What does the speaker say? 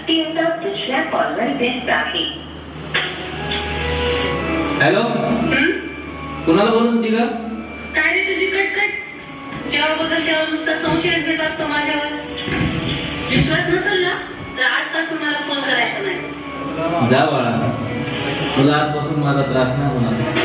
ती आता दुसऱ्या कॉलवर व्यस्त आहे. हॅलो, कुणाला बोलत होती का? काय रे तुझी कटकट? जेव्हा बघत तेव्हा नुसता संशयच घेत असतो माझ्यावर. विश्वास नसेल ना तर आजपासून मला फोन करायचा नाही. जा बाळा, तुला आजपासून माझा त्रास नाही होणार.